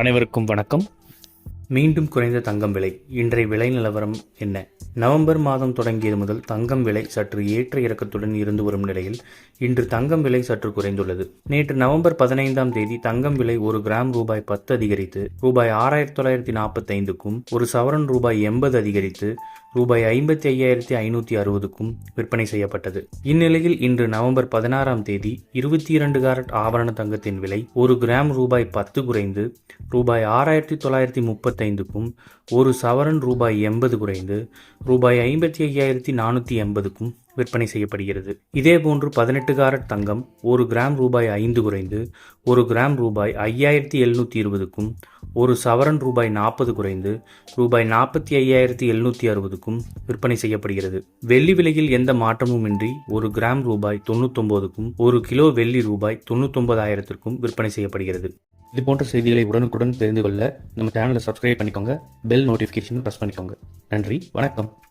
அனைவருக்கும் வணக்கம். மீண்டும் குறைந்த தங்கம் விலை. இன்றைய விலை நிலவரம் என்ன? நவம்பர் மாதம் தொடங்கியது முதல் தங்கம் விலை சற்று ஏற்ற இறக்கத்துடன் இருந்து வரும் நிலையில் இன்று தங்கம் விலை சற்று குறைந்துள்ளது. நேற்று நவம்பர் 15ஆம் தேதி தங்கம் விலை ஒரு கிராம் ரூபாய் 10 அதிகரித்து ரூபாய் 6945க்கும், ஒரு சவரன் ரூபாய் 80 அதிகரித்து ரூபாய் 55,560க்கும் விற்பனை செய்யப்பட்டது. இந்நிலையில் இன்று நவம்பர் 16ஆம் தேதி 22 கேரட் ஆபரண தங்கத்தின் விலை ஒரு கிராம் ரூபாய் 10 குறைந்து ரூபாய் 6935க்கும், ஒரு சவரன் ரூபாய் 80 குறைந்து ரூபாய் 55,480க்கும் விற்பனை செய்யப்படுகிறது. இதேபோன்று 18 கேரட் தங்கம் ஒரு கிராம் ரூபாய் 5 குறைந்து ஒரு கிராம் ரூபாய் 5720க்கும், ஒரு சவரன் ரூபாய் 40 குறைந்து ரூபாய் 45,760க்கும் விற்பனை செய்யப்படுகிறது. வெள்ளி விலையில் எந்த மாற்றமும் இன்றி ஒரு கிராம் ரூபாய் 99க்கும், ஒரு கிலோ வெள்ளி ரூபாய் 99,000க்கும் விற்பனை செய்யப்படுகிறது. இது போன்ற செய்திகளை உடனுக்குடன் தெரிந்து கொள்ள நம்ம சேனலை சப்ஸ்கிரைப் பண்ணிக்கோங்க. பெல் நோட்டிஃபிகேஷன் ப்ரெஸ் பண்ணிக்கோங்க. நன்றி, வணக்கம்.